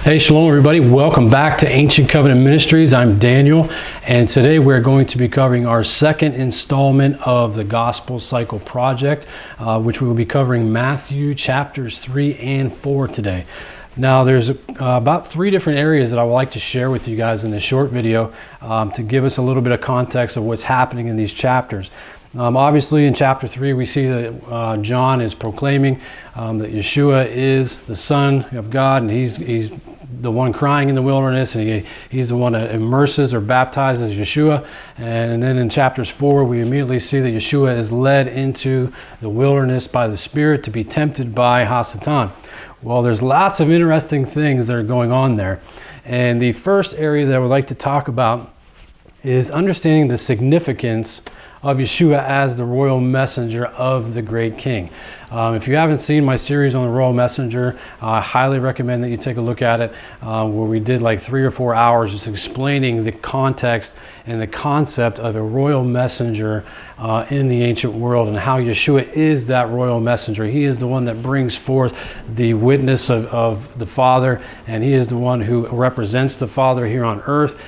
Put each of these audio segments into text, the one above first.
Hey, shalom everybody. Welcome back to Ancient Covenant Ministries. I'm Daniel, and today we're going to be covering our second installment of the Gospel Cycle Project, which we will be covering Matthew chapters 3 and 4 today. Now, there's about 3 different areas that I would like to share with you guys in this short video to give us a little bit of context of what's happening in these chapters. Obviously, in chapter 3, we see that John is proclaiming that Yeshua is the Son of God, and he's the one crying in the wilderness, and he's the one that immerses or baptizes Yeshua. And then in chapters 4, we immediately see that Yeshua is led into the wilderness by the Spirit to be tempted by Hasatan. Well, there's lots of interesting things that are going on there. And the first area that I would like to talk about is understanding the significance of Yeshua as the royal messenger of the great king. If you haven't seen my series on the royal messenger, I highly recommend that you take a look at it, where we did like 3 or 4 hours just explaining the context and the concept of a royal messenger in the ancient world, and how Yeshua is that royal messenger. He is the one that brings forth the witness of the Father, and he is the one who represents the Father here on earth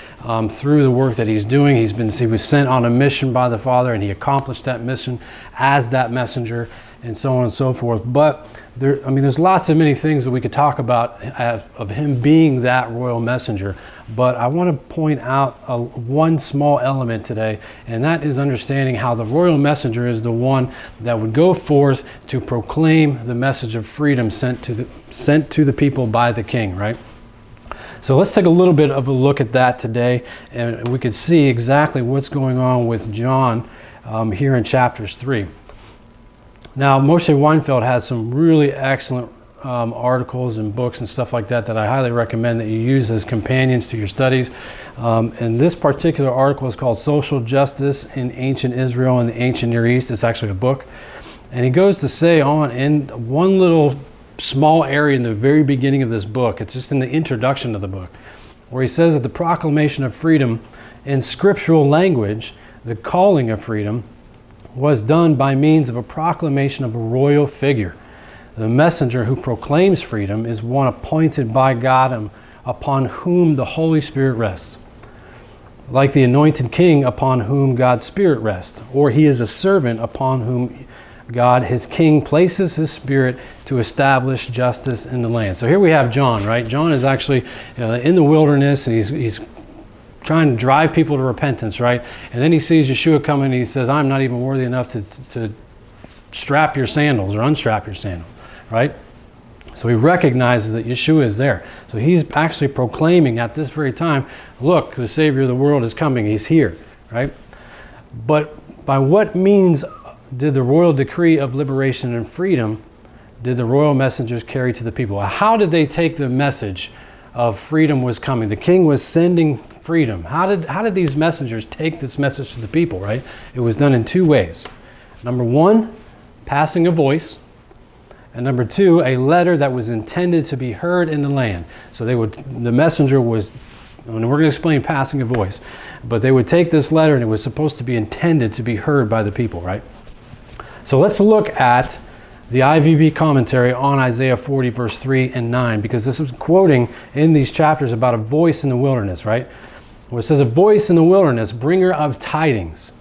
through the work that he's doing. He was sent on a mission by the Father, and he accomplished that mission as that messenger, and so on and so forth. But there's lots of many things that we could talk about of him being that royal messenger. But I want to point out one small element today, and that is understanding how the royal messenger is the one that would go forth to proclaim the message of freedom sent to the people by the king, right? So let's take a little bit of a look at that today, and we could see exactly what's going on with John here in chapters 3. Now, Moshe Weinfeld has some really excellent articles and books and stuff like that I highly recommend that you use as companions to your studies. And this particular article is called Social Justice in Ancient Israel and the Ancient Near East. It's actually a book. And he goes to say on in one little small area in the very beginning of this book, it's just in the introduction of the book, where he says that the proclamation of freedom in scriptural language, the calling of freedom, was done by means of a proclamation of a royal figure. The messenger who proclaims freedom is one appointed by God upon whom the Holy Spirit rests, like the anointed king upon whom God's Spirit rests, or he is a servant upon whom God, his king, places his Spirit to establish justice in the land. So here we have John, right? John is actually in the wilderness, and he's trying to drive people to repentance, right? And then he sees Yeshua coming, and he says, I'm not even worthy enough to strap your sandals or unstrap your sandals, right? So he recognizes that Yeshua is there. So he's actually proclaiming at this very time, look, the Savior of the world is coming. He's here, right? But by what means did the royal decree of liberation and freedom did the royal messengers carry to the people? How did they take the message of freedom was coming? The king was sending freedom. How did these messengers take this message to the people, right? It was done in 2 ways. Number 1, passing a voice, and number 2, a letter that was intended to be heard in the land. So the messenger was, and we're going to explain passing a voice, but they would take this letter, and it was supposed to be intended to be heard by the people, right? So let's look at the IVV commentary on Isaiah 40 verse 3 and 9, because this is quoting in these chapters about a voice in the wilderness, right? Where it says, a voice in the wilderness, bringer of tidings.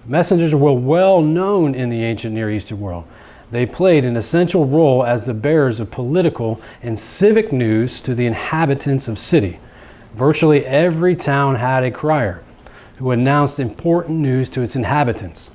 Messengers were well known in the ancient Near Eastern world. They played an essential role as the bearers of political and civic news to the inhabitants of city. Virtually every town had a crier who announced important news to its inhabitants.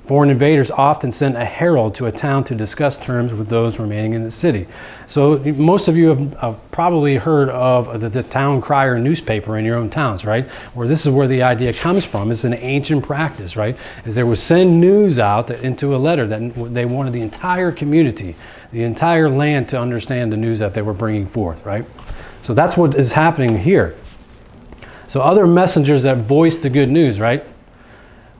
Foreign invaders often sent a herald to a town to discuss terms with those remaining in the city. So most of you have probably heard of the town crier newspaper in your own towns, right? Where this is where the idea comes from. It's an ancient practice, right? Is they would send news out into a letter that they wanted the entire community, the entire land to understand the news that they were bringing forth, right? So that's what is happening here. So other messengers that voiced the good news, right?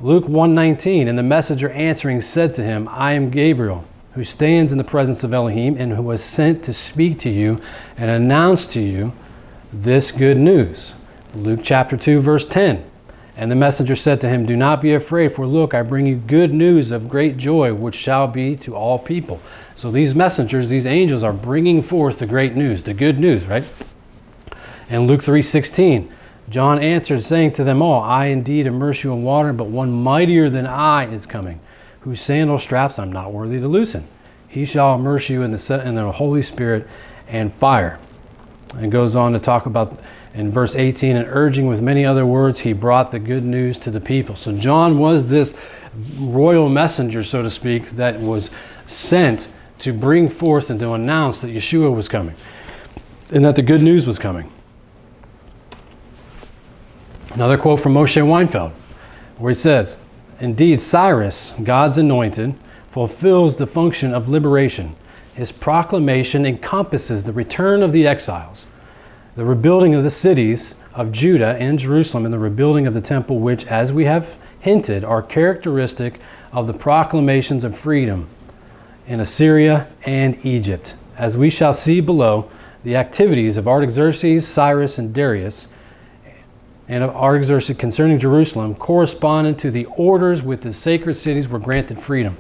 Luke 1:19, and the messenger answering said to him, I am Gabriel, who stands in the presence of Elohim, and who was sent to speak to you and announce to you this good news. Luke chapter 2 verse 10, And the messenger said to him, do not be afraid, for look, I bring you good news of great joy, which shall be to all people. So these messengers, these angels, are bringing forth the great news, the good news, right? And Luke 3:16, John answered, saying to them all, I indeed immerse you in water, but one mightier than I is coming, whose sandal straps I'm not worthy to loosen. He shall immerse you in the Holy Spirit and fire. And goes on to talk about, in verse 18, and urging with many other words, he brought the good news to the people. So John was this royal messenger, so to speak, that was sent to bring forth and to announce that Yeshua was coming and that the good news was coming. Another quote from Moshe Weinfeld, where he says, indeed, Cyrus, God's anointed, fulfills the function of liberation. His proclamation encompasses the return of the exiles, the rebuilding of the cities of Judah and Jerusalem, and the rebuilding of the temple, which, as we have hinted, are characteristic of the proclamations of freedom in Assyria and Egypt. As we shall see below, the activities of Artaxerxes, Cyrus, and Darius, and of Artaxerxes concerning Jerusalem, corresponded to the orders with the sacred cities were granted freedom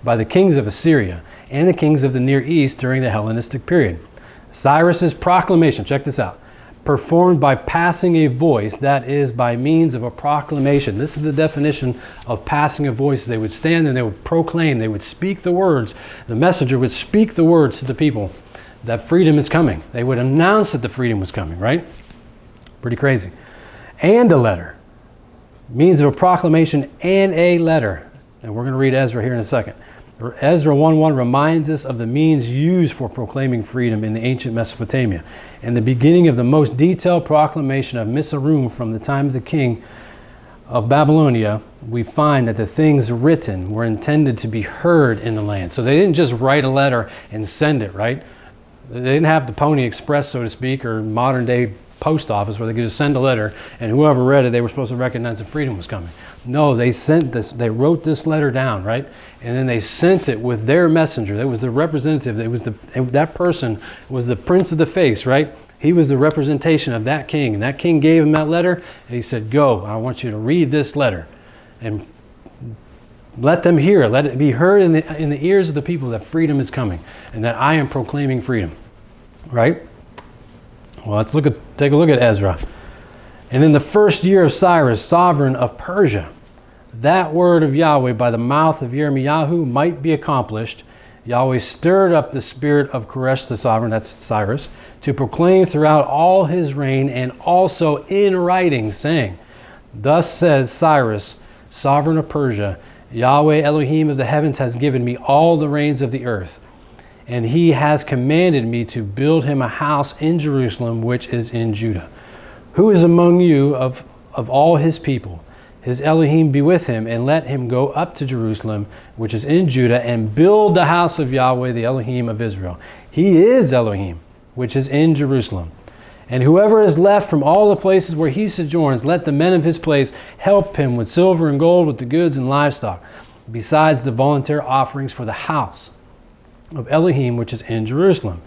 by the kings of Assyria and the kings of the Near East during the Hellenistic period. Cyrus's proclamation, check this out, performed by passing a voice, that is, by means of a proclamation. This is the definition of passing a voice. They would stand and they would proclaim, they would speak the words. The messenger would speak the words to the people that freedom is coming. They would announce that the freedom was coming, right? Pretty crazy. And a letter, means of a proclamation and a letter. And we're going to read Ezra here in a second. Ezra 1:1 reminds us of the means used for proclaiming freedom in the ancient Mesopotamia, and the beginning of the most detailed proclamation of Misarum from the time of the king of Babylonia. We find that the things written were intended to be heard in the land. So they didn't just write a letter and send it, right? They didn't have the Pony Express, so to speak, or modern day post office where they could just send a letter and whoever read it, they were supposed to recognize that freedom was coming. No, they sent this, they wrote this letter down, right? And then they sent it with their messenger. That was the representative. It was that person was the prince of the face, right? He was the representation of that king. And that king gave him that letter and he said, go, I want you to read this letter and let them hear, let it be heard in the ears of the people that freedom is coming and that I am proclaiming freedom, right? Well, let's take a look at Ezra. And in the first year of Cyrus, sovereign of Persia, that word of Yahweh by the mouth of Yirmiyahu might be accomplished. Yahweh stirred up the spirit of Koresh the sovereign, that's Cyrus, to proclaim throughout all his reign and also in writing, saying, thus says Cyrus, sovereign of Persia, Yahweh Elohim of the heavens has given me all the reins of the earth. And he has commanded me to build him a house in Jerusalem, which is in Judah. Who is among you of all his people? His Elohim be with him, and let him go up to Jerusalem, which is in Judah, and build the house of Yahweh, the Elohim of Israel. He is Elohim, which is in Jerusalem. And whoever is left from all the places where he sojourns, let the men of his place help him with silver and gold, with the goods and livestock, besides the voluntary offerings for the house of Elohim, which is in Jerusalem.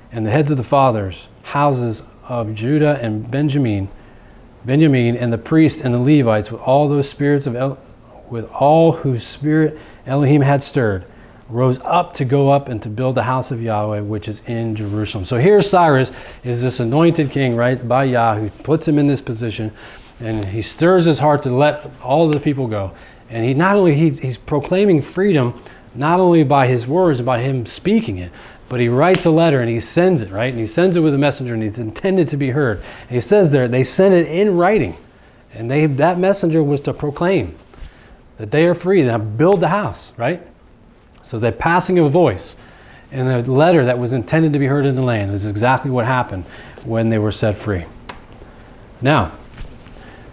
And the heads of the fathers' houses of Judah and Benjamin, and the priests and the Levites, with all those spirits with all whose spirit Elohim had stirred, rose up to go up and to build the house of Yahweh, which is in Jerusalem. So here Cyrus is this anointed king, right, by Yah, who puts him in this position, and he stirs his heart to let all the people go. And he not only he's proclaiming freedom, not only by his words and by him speaking it, but he writes a letter and he sends it, right? And he sends it with a messenger and it's intended to be heard. And he says there, they sent it in writing. And that messenger was to proclaim that they are free, to build the house, right? So they're passing a voice. And the letter that was intended to be heard in the land is exactly what happened when they were set free. Now,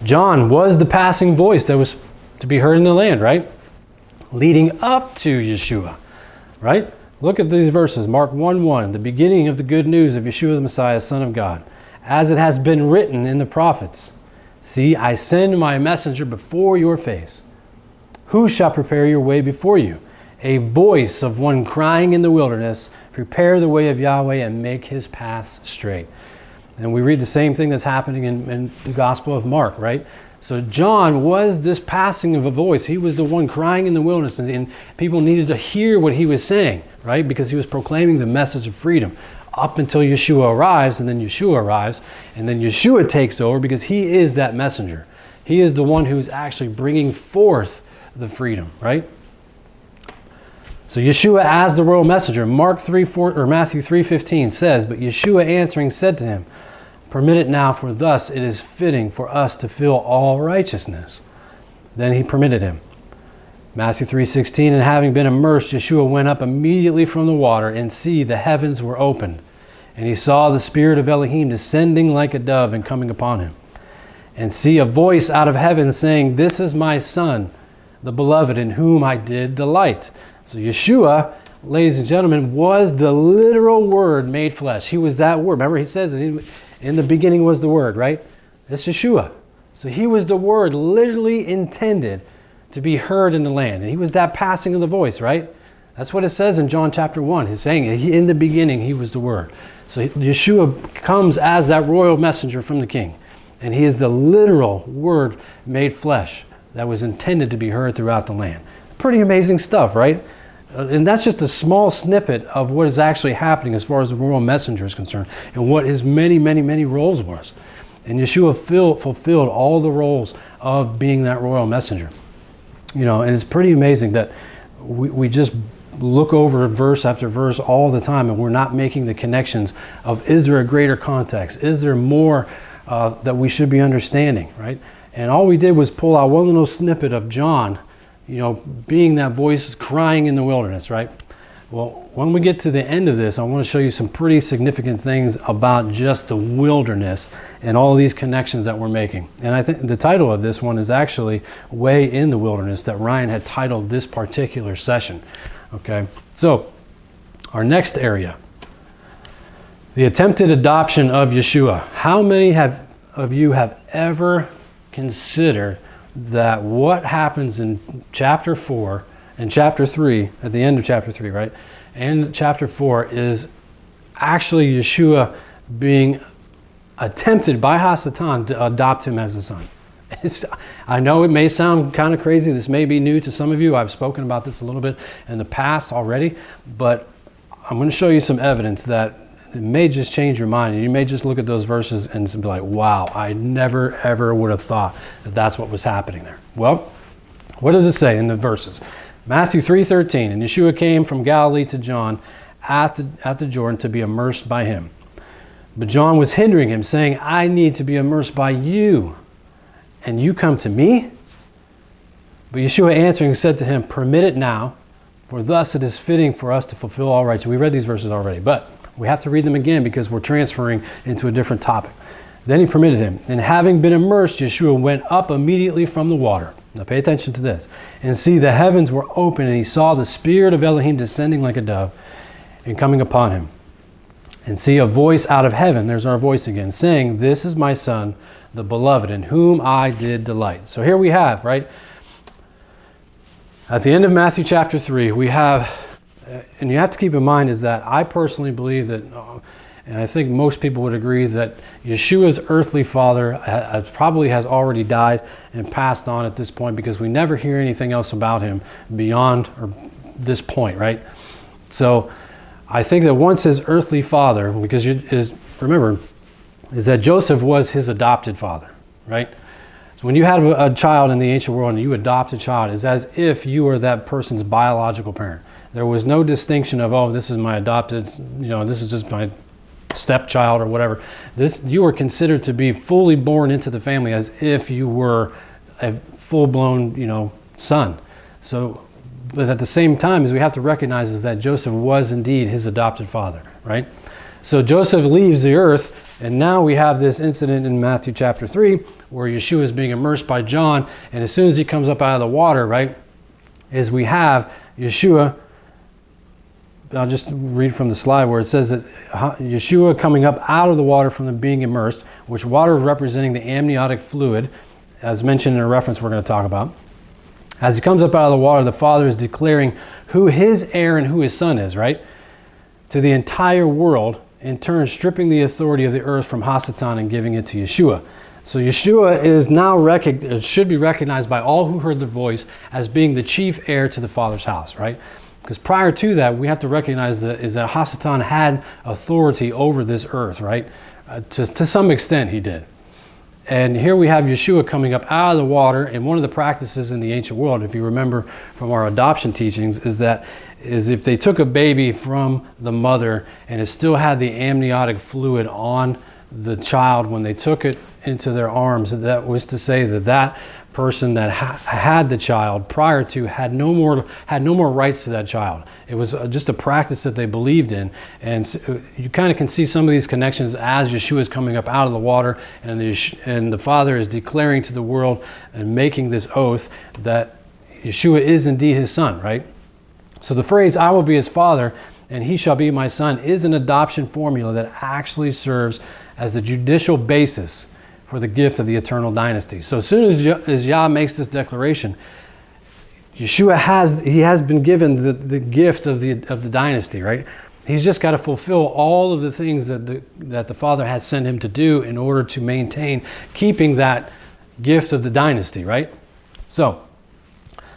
John was the passing voice that was to be heard in the land, right? Leading up to Yeshua, right? Look at these verses. Mark 1:1, the beginning of the good news of Yeshua the Messiah, Son of God. As it has been written in the prophets, see, I send my messenger before your face. Who shall prepare your way before you? A voice of one crying in the wilderness, prepare the way of Yahweh and make his paths straight. And we read the same thing that's happening in the Gospel of Mark, right? So John was this passing of a voice. He was the one crying in the wilderness, and people needed to hear what he was saying, right? Because he was proclaiming the message of freedom up until Yeshua arrives, and then Yeshua arrives, and then Yeshua takes over because he is that messenger. He is the one who's actually bringing forth the freedom, right? So Yeshua as the royal messenger, Matthew 3:15 says, "But Yeshua answering said to him, Permit it now, for thus it is fitting for us to fill all righteousness." Then he permitted him. Matthew 3:16, "And having been immersed, Yeshua went up immediately from the water, and see, the heavens were opened. And he saw the Spirit of Elohim descending like a dove and coming upon him. And see a voice out of heaven saying, This is my Son, the beloved, in whom I did delight." So Yeshua, ladies and gentlemen, was the literal Word made flesh. He was that Word. Remember, he says that in the beginning was the Word, right? That's Yeshua. So he was the Word literally intended to be heard in the land. And he was that passing of the voice, right? That's what it says in John chapter 1. He's saying in the beginning he was the Word. So Yeshua comes as that royal messenger from the King. And he is the literal Word made flesh that was intended to be heard throughout the land. Pretty amazing stuff, right? And that's just a small snippet of what is actually happening as far as the royal messenger is concerned and what his many, many, many roles was. And Yeshua fulfilled all the roles of being that royal messenger. You know, and it's pretty amazing that we just look over verse after verse all the time and we're not making the connections of, is there a greater context? Is there more that we should be understanding, right? And all we did was pull out one little snippet of John, you know, being that voice crying in the wilderness, right? Well, when we get to the end of this, I want to show you some pretty significant things about just the wilderness and all these connections that we're making. And I think the title of this one is actually Way in the Wilderness, that Ryan had titled this particular session. Okay, so our next area, the attempted adoption of Yeshua. How many of you have ever considered that what happens in chapter 4 and chapter 3, at the end of chapter 3, right, and chapter 4 is actually Yeshua being attempted by Hasatan to adopt him as a son? I know it may sound kind of crazy. This may be new to some of you. I've spoken about this a little bit in the past already, but I'm going to show you some evidence that it may just change your mind. You may just look at those verses and be like, wow, I never ever would have thought that that's what was happening there. Well, what does it say in the verses? Matthew 3:13, "And Yeshua came from Galilee to John at the Jordan to be immersed by him. But John was hindering him, saying, I need to be immersed by you, and you come to me? But Yeshua answering said to him, Permit it now, for thus it is fitting for us to fulfill all righteousness." We read these verses already, but we have to read them again because we're transferring into a different topic. "Then he permitted him, and having been immersed, Yeshua went up immediately from the water." Now pay attention to this. "And see, the heavens were open, and he saw the Spirit of Elohim descending like a dove and coming upon him. And see a voice out of heaven," there's our voice again, "saying, This is my Son, the beloved, in whom I did delight." So here we have, right, at the end of Matthew chapter 3, we have, and you have to keep in mind is that I personally believe that, and I think most people would agree, that Yeshua's earthly father probably has already died and passed on at this point, because we never hear anything else about him beyond this point, right? So I think that once his earthly father, because remember, is that Joseph was his adopted father, right? So when you have a child in the ancient world and you adopt a child, it's as if you are that person's biological parent. There was no distinction of, oh, this is my adopted, you know, this is just my stepchild or whatever. You were considered to be fully born into the family as if you were a full-blown, you know, son. So, but at the same time, as we have to recognize is that Joseph was indeed his adopted father, right? So Joseph leaves the earth, and now we have this incident in Matthew chapter 3 where Yeshua is being immersed by John, and as soon as he comes up out of the water, right, is we have Yeshua. I'll just read from the slide where it says that Yeshua coming up out of the water from the being immersed, which water representing the amniotic fluid, as mentioned in a reference we're going to talk about. As he comes up out of the water, the Father is declaring who his heir and who his son is, right? To the entire world in turn stripping the authority of the earth from Hasatan and giving it to Yeshua. So Yeshua is now should be recognized by all who heard the voice as being the chief heir to the Father's house, right? Because prior to that, we have to recognize that Hasatan had authority over this earth, right? To some extent, he did. And here we have Yeshua coming up out of the water, and one of the practices in the ancient world, if you remember from our adoption teachings, is if they took a baby from the mother and it still had the amniotic fluid on the child when they took it into their arms, that was to say that person that had the child prior to had no more rights to that child. It was just a practice that they believed in, and so you kind of can see some of these connections as Yeshua is coming up out of the water, and the Father is declaring to the world and making this oath that Yeshua is indeed his son, right? So the phrase "I will be his father and he shall be my son" is an adoption formula that actually serves as the judicial basis for the gift of the eternal dynasty. So as soon as Yah makes this declaration, Yeshua has been given the gift of the dynasty, right? He's just got to fulfill all of the things that the Father has sent him to do in order to maintain keeping that gift of the dynasty, right? So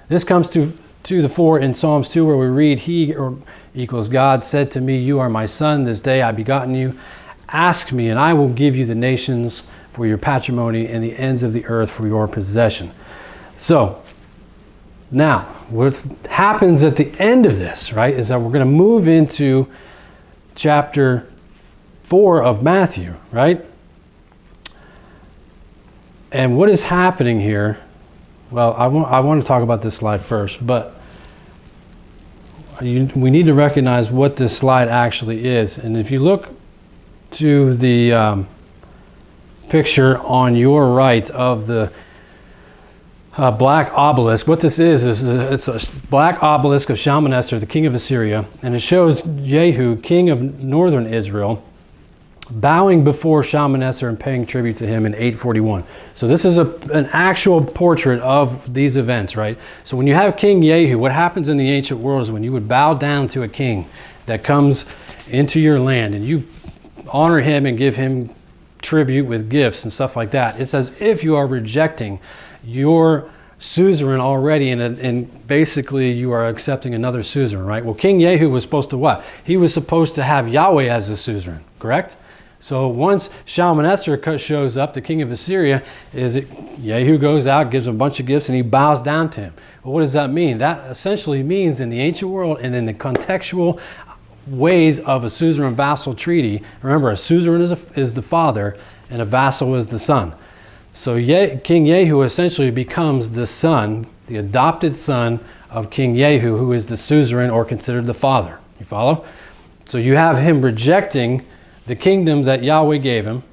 this comes to the fore in Psalms 2, where we read, "He," or equals God, "said to me, you are my son, this day I begotten you. Ask me, and I will give you the nations for your patrimony and the ends of the earth for your possession." So now what happens at the end of this, right, is that we're going to move into chapter 4 of Matthew, right? And what is happening here? Well, I want to talk about this slide first, but we need to recognize what this slide actually is. And if you look to the picture on your right of the black obelisk, what this is it's a black obelisk of Shalmaneser, the king of Assyria, and it shows Jehu, king of northern Israel, bowing before Shalmaneser and paying tribute to him in 841. So this is an actual portrait of these events, right? So when you have King Jehu, what happens in the ancient world is when you would bow down to a king that comes into your land and you honor him and give him tribute with gifts and stuff like that, it's as if you are rejecting your suzerain already, and basically you are accepting another suzerain, right? Well, King Jehu was supposed to what? He was supposed to have Yahweh as a suzerain, correct? So once Shalmaneser shows up, the king of Assyria, Jehu goes out, gives him a bunch of gifts, and he bows down to him. Well, what does that mean? That essentially means in the ancient world and in the contextual ways of a suzerain-vassal treaty, remember, a suzerain is the father and a vassal is the son. So King Jehu essentially becomes the son, the adopted son of King Jehu, who is the suzerain or considered the father. You follow? So you have him rejecting the kingdom that Yahweh gave him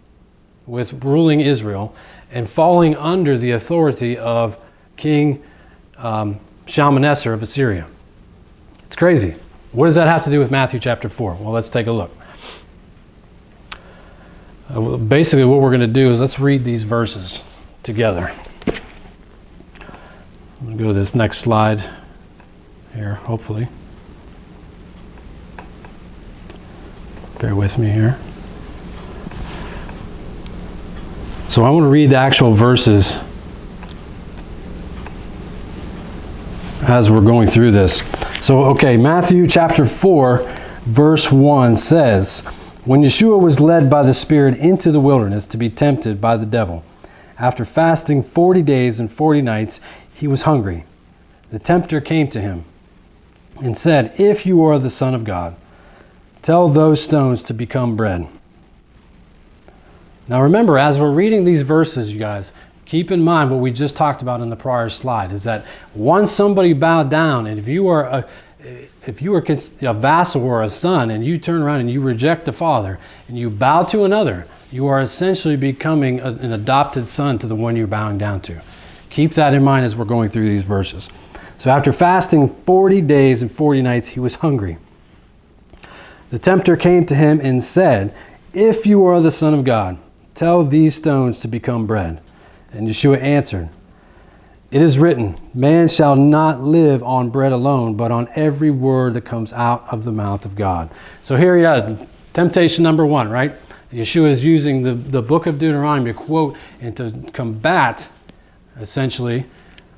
with ruling Israel and falling under the authority of King Shalmaneser of Assyria. It's crazy. What does that have to do with Matthew chapter 4? Well, let's take a look. Basically, what we're going to do is let's read these verses together. I'm going to go to this next slide here, hopefully. Bear with me here. So I want to read the actual verses as we're going through this. So, okay, Matthew chapter 4, verse 1 says, "When Yeshua was led by the Spirit into the wilderness to be tempted by the devil, after fasting 40 days and 40 nights, he was hungry. The tempter came to him and said, 'If you are the Son of God, tell those stones to become bread.'" Now remember, as we're reading these verses, you guys, keep in mind what we just talked about in the prior slide, is that once somebody bowed down, and if you are a vassal or a son, and you turn around and you reject the father, and you bow to another, you are essentially becoming an adopted son to the one you're bowing down to. Keep that in mind as we're going through these verses. So after fasting 40 days and 40 nights, he was hungry. The tempter came to him and said, "If you are the Son of God, tell these stones to become bread." And Yeshua answered, "It is written, man shall not live on bread alone, but on every word that comes out of the mouth of God." So here you have temptation number one, right? Yeshua is using the book of Deuteronomy to quote and to combat, essentially,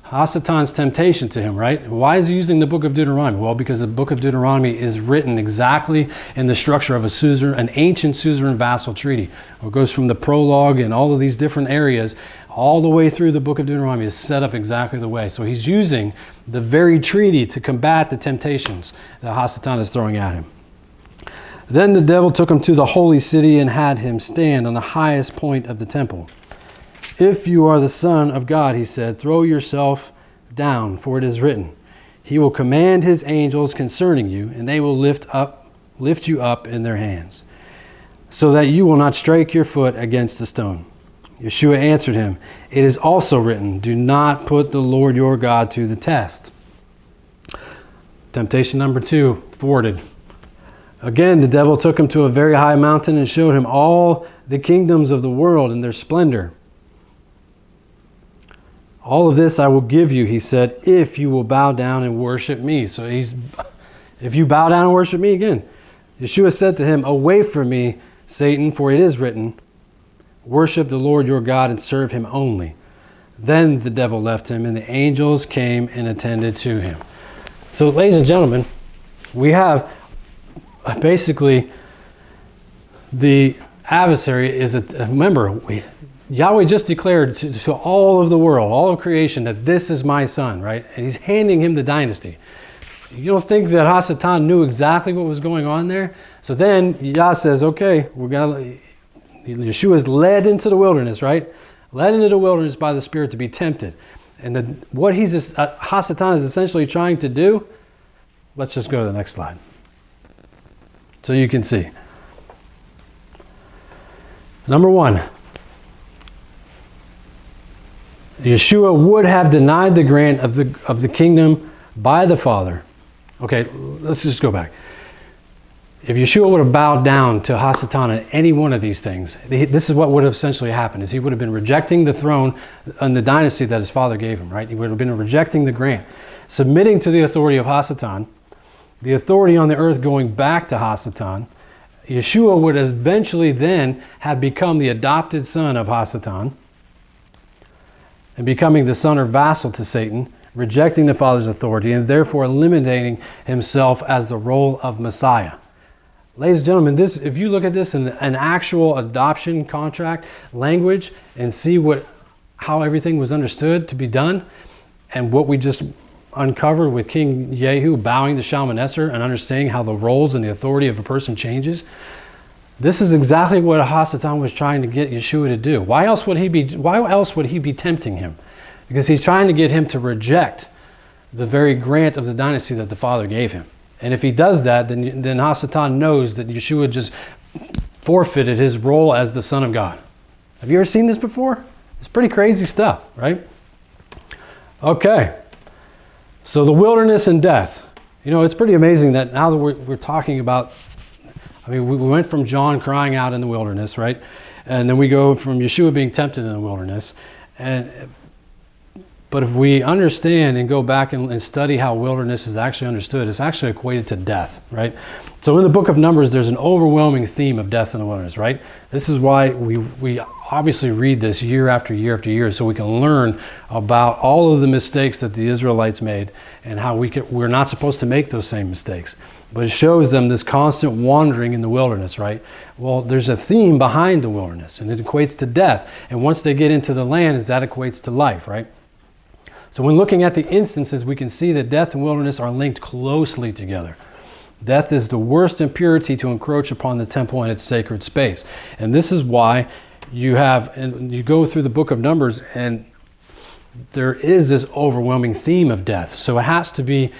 Hasatan's temptation to him, right? Why is he using the book of Deuteronomy? Well, because the book of Deuteronomy is written exactly in the structure of an ancient suzerain vassal treaty. It goes from the prologue and all of these different areas all the way through the book of Deuteronomy is set up exactly the way. So he's using the very treaty to combat the temptations that Hasatan is throwing at him. Then the devil took him to the holy city and had him stand on the highest point of the temple. If you are the Son of God, he said, throw yourself down, for it is written, he will command his angels concerning you, and they will lift you up in their hands, so that you will not strike your foot against a stone. Yeshua answered him, it is also written, do not put the Lord your God to the test. Temptation number two, thwarted. Again, the devil took him to a very high mountain and showed him all the kingdoms of the world and their splendor. All of this I will give you, he said, if you will bow down and worship me. So if you bow down and worship me again. Yeshua said to him, away from me, Satan, for it is written, worship the Lord your God and serve him only. Then the devil left him, and the angels came and attended to him. So, ladies and gentlemen, we have basically the adversary is remember, Yahweh just declared to all of the world, all of creation, that this is my son, right? And he's handing him the dynasty. You don't think that Hasatan knew exactly what was going on there? So then Yah says, okay, Yeshua is led into the wilderness, right? Led into the wilderness by the Spirit to be tempted. And what Hasatan is essentially trying to do, let's just go to the next slide, so you can see. Number one, Yeshua would have denied the grant of the kingdom by the Father. Okay, let's just go back. If Yeshua would have bowed down to Hasatan in any one of these things, this is what would have essentially happened, is he would have been rejecting the throne and the dynasty that his father gave him, right? He would have been rejecting the grant, submitting to the authority of Hasatan, the authority on the earth going back to Hasatan. Yeshua would eventually then have become the adopted son of Hasatan and becoming the son or vassal to Satan, rejecting the Father's authority and therefore eliminating himself as the role of Messiah. Ladies and gentlemen, if you look at this in an actual adoption contract language and see how everything was understood to be done, and what we just uncovered with King Yehu bowing to Shalmaneser and understanding how the roles and the authority of a person changes, this is exactly what Hasatan was trying to get Yeshua to do. Why else would he be tempting him? Because he's trying to get him to reject the very grant of the dynasty that the Father gave him. And if he does that, then Hasatan knows that Yeshua just forfeited his role as the Son of God. Have you ever seen this before? It's pretty crazy stuff, right? Okay. So the wilderness and death. You know, it's pretty amazing that now that we're talking about, I mean, we went from John crying out in the wilderness, right? And then we go from Yeshua being tempted in the wilderness. But if we understand and go back and study how wilderness is actually understood, it's actually equated to death, right? So in the book of Numbers, there's an overwhelming theme of death in the wilderness, right? This is why we obviously read this year after year after year, so we can learn about all of the mistakes that the Israelites made and how we're not supposed to make those same mistakes. But it shows them this constant wandering in the wilderness, right? Well, there's a theme behind the wilderness, and it equates to death. And once they get into the land, that equates to life, right? So when looking at the instances, we can see that death and wilderness are linked closely together. Death is the worst impurity to encroach upon the temple and its sacred space. And this is why you go through the book of Numbers, and there is this overwhelming theme of death. So it has to be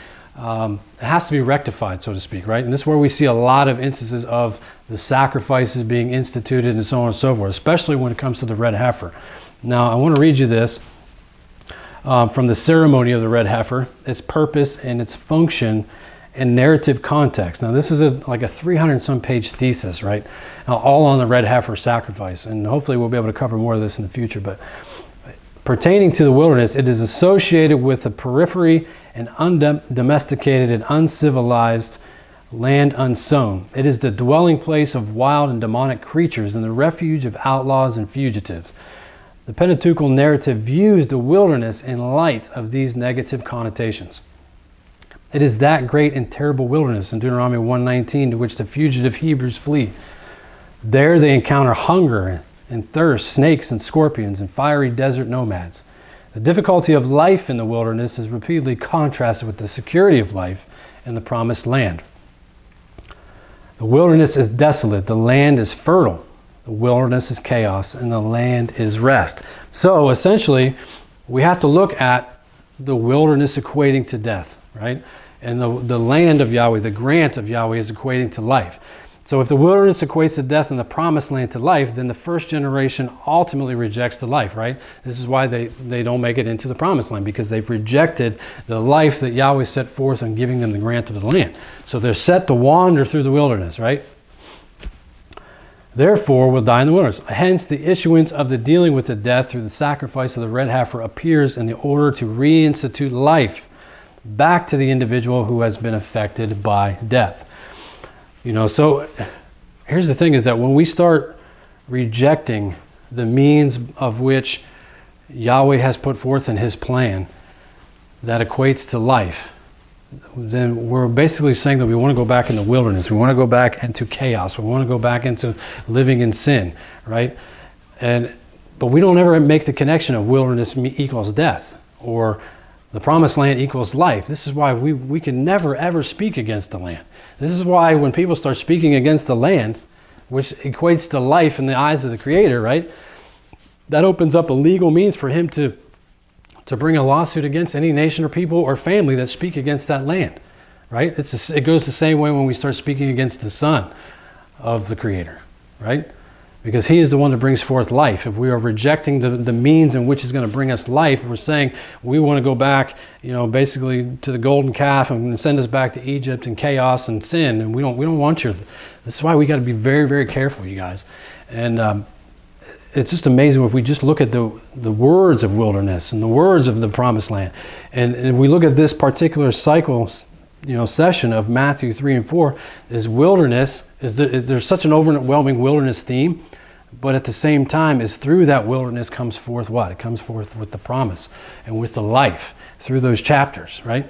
rectified, so to speak, right? And this is where we see a lot of instances of the sacrifices being instituted and so on and so forth, especially when it comes to the red heifer. Now, I want to read you this. From the ceremony of the red heifer, its purpose and its function and narrative context. Now this is like a 300-some page thesis, right? All on the red heifer sacrifice, and hopefully we'll be able to cover more of this in the future. But pertaining to the wilderness, it is associated with the periphery and undomesticated and uncivilized land unsown. It is the dwelling place of wild and demonic creatures and the refuge of outlaws and fugitives. The Pentateuchal narrative views the wilderness in light of these negative connotations. It is that great and terrible wilderness in Deuteronomy 1:19 to which the fugitive Hebrews flee. There they encounter hunger and thirst, snakes and scorpions, and fiery desert nomads. The difficulty of life in the wilderness is repeatedly contrasted with the security of life in the promised land. The wilderness is desolate, the land is fertile. The wilderness is chaos, and the land is rest. So essentially, we have to look at the wilderness equating to death, right? And the land of Yahweh, the grant of Yahweh, is equating to life. So if the wilderness equates to death and the promised land to life, then the first generation ultimately rejects the life, right? This is why they don't make it into the promised land, because they've rejected the life that Yahweh set forth in giving them the grant of the land. So they're set to wander through the wilderness, right? Therefore will die in the wilderness. Hence the issuance of the dealing with the death through the sacrifice of the red heifer appears in the order to reinstitute life back to the individual who has been affected by death. You know, so here's the thing, is that when we start rejecting the means of which Yahweh has put forth in his plan that equates to life, then we're basically saying that we want to go back in the wilderness. We want to go back into chaos. We want to go back into living in sin, right? But we don't ever make the connection of wilderness equals death, or the promised land equals life. This is why we can never ever speak against the land. This is why when people start speaking against the land, which equates to life in the eyes of the Creator, right? That opens up a legal means for him to bring a lawsuit against any nation or people or family that speak against that land, right? It goes the same way when we start speaking against the Son of the Creator, right? Because he is the one that brings forth life. If we are rejecting the means in which is going to bring us life, we're saying we want to go back, you know, basically to the golden calf and send us back to Egypt and chaos and sin. And we don't want you. This is why we got to be very, very careful, you guys. And it's just amazing if we just look at the words of wilderness and the words of the promised land. And if we look at this particular cycle, you know, session of Matthew 3 and 4, is wilderness, there's such an overwhelming wilderness theme, but at the same time is through that wilderness comes forth what? It comes forth with the promise and with the life through those chapters, right?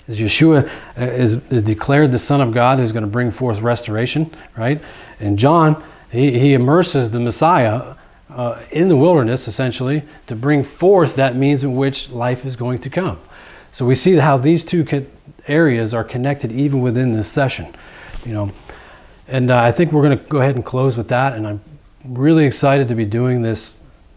As Yeshua is declared the Son of God who's going to bring forth restoration, right? And John, he immerses the Messiah in the wilderness, essentially, to bring forth that means in which life is going to come. So we see how these two areas are connected even within this session, you know. And I think we're going to go ahead and close with that. And I'm really excited to be doing this,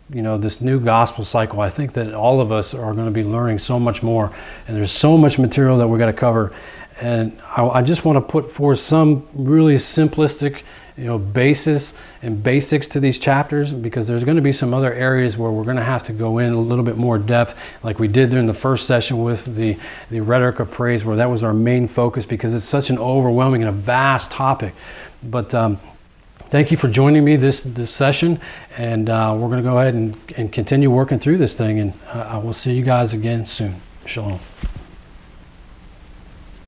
you know, this new gospel cycle. I think that all of us are going to be learning so much more, and there's so much material that we're going to cover. And I just want to put forth some really simplistic, you know, basis and basics to these chapters, because there's going to be some other areas where we're going to have to go in a little bit more depth, like we did during the first session with the rhetoric of praise, where that was our main focus, because it's such an overwhelming and a vast topic. But thank you for joining me this session, and we're going to go ahead and continue working through this thing, and I will see you guys again soon. Shalom.